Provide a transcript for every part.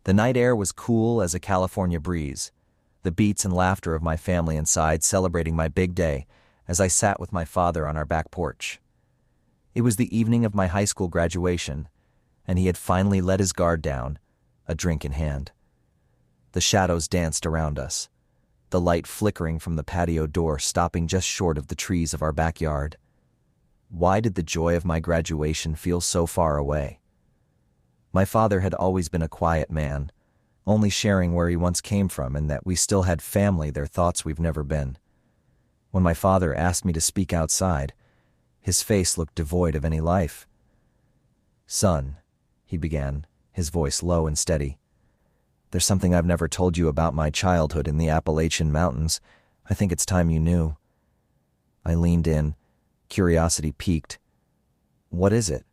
The night air was cool as a California breeze, the beats and laughter of my family inside celebrating my big day as I sat with my father on our back porch. It was the evening of my high school graduation, and he had finally let his guard down, a drink in hand. The shadows danced around us, the light flickering from the patio door stopping just short of the trees of our backyard. Why did the joy of my graduation feel so far away? My father had always been a quiet man, only sharing where he once came from and that we still had family their thoughts we've never been. When my father asked me to speak outside, his face looked devoid of any life. "Son," he began, his voice low and steady, "there's something I've never told you about my childhood in the Appalachian Mountains. I think it's time you knew." I leaned in, curiosity piqued. "What is it?"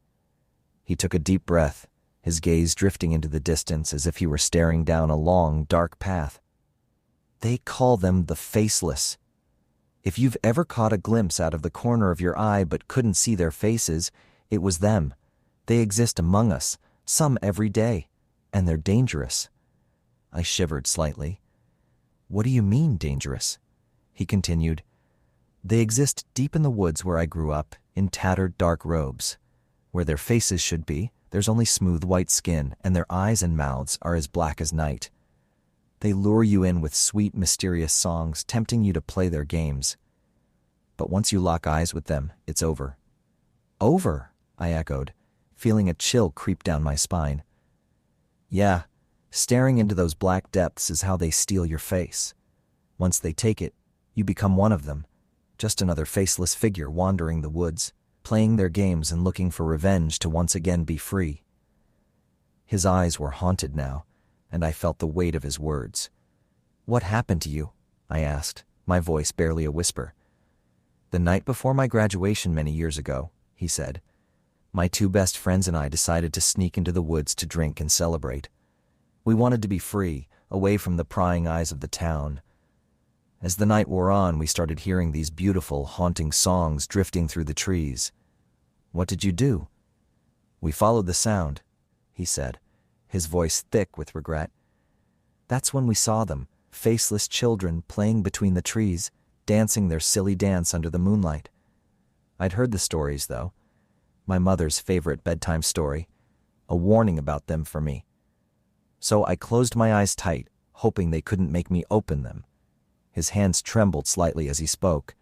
He took a deep breath, his gaze drifting into the distance as if he were staring down a long, dark path. "They call them the FACELESS. If you've ever caught a glimpse out of the corner of your eye but couldn't see their faces, it was them. They exist among us, some every day, and they're dangerous." I shivered slightly. "What do you mean, dangerous?" He continued. "They exist deep in the woods where I grew up, in tattered dark robes. Where their faces should be, there's only smooth white skin, and their eyes and mouths are as black as night. They lure you in with sweet, mysterious songs, tempting you to play their games. But once you lock eyes with them, it's over." "Over?" I echoed, feeling a chill creep down my spine. "Yeah, staring into those black depths is how they steal your face. Once they take it, you become one of them, just another faceless figure wandering the woods, playing their games and looking for revenge to once again be free." His eyes were haunted now, and I felt the weight of his words. "What happened to you?" I asked, my voice barely a whisper. "The night before my graduation many years ago," he said, "my two best friends and I decided to sneak into the woods to drink and celebrate. We wanted to be free, away from the prying eyes of the town. As the night wore on, we started hearing these beautiful, haunting songs drifting through the trees. What did you do?" "We followed the sound," he said, his voice thick with regret. "That's when we saw them, faceless children playing between the trees, dancing their silly dance under the moonlight. I'd heard the stories, though. My mother's favorite bedtime story, a warning about them for me. So I closed my eyes tight, hoping they couldn't make me open them." His hands trembled slightly as he spoke.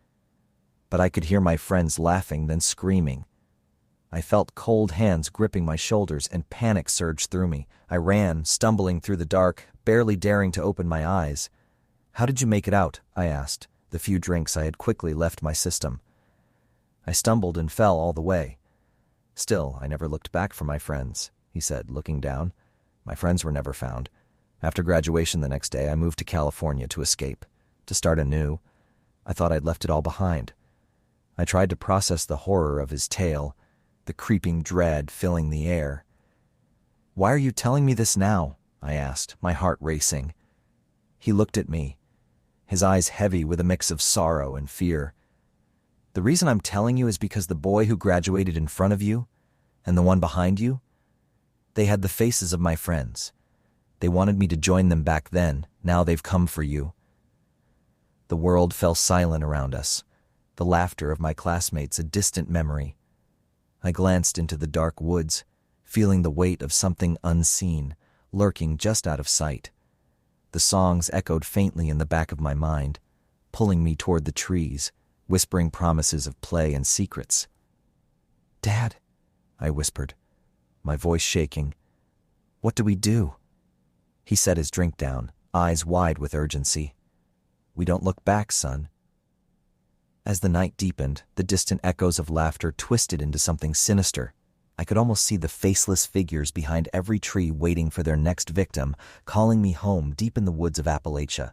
But I could hear my friends laughing, then screaming. I felt cold hands gripping my shoulders and panic surged through me. I ran, stumbling through the dark, barely daring to open my eyes. "How did you make it out?" I asked, the few drinks I had quickly left my system. "I stumbled and fell all the way. Still, I never looked back for my friends," he said, looking down. "My friends were never found. After graduation the next day, I moved to California to escape, to start anew. I thought I'd left it all behind." I tried to process the horror of his tale, the creeping dread filling the air. "Why are you telling me this now?" I asked, my heart racing. He looked at me, his eyes heavy with a mix of sorrow and fear. "The reason I'm telling you is because the boy who graduated in front of you, and the one behind you, they had the faces of my friends. They wanted me to join them back then. Now they've come for you." The world fell silent around us, the laughter of my classmates a distant memory. I glanced into the dark woods, feeling the weight of something unseen, lurking just out of sight. The songs echoed faintly in the back of my mind, pulling me toward the trees, whispering promises of play and secrets. "Dad," I whispered, my voice shaking, "what do we do?" He set his drink down, eyes wide with urgency. "We don't look back, son." As the night deepened, the distant echoes of laughter twisted into something sinister. I could almost see the faceless figures behind every tree waiting for their next victim, calling me home deep in the woods of Appalachia.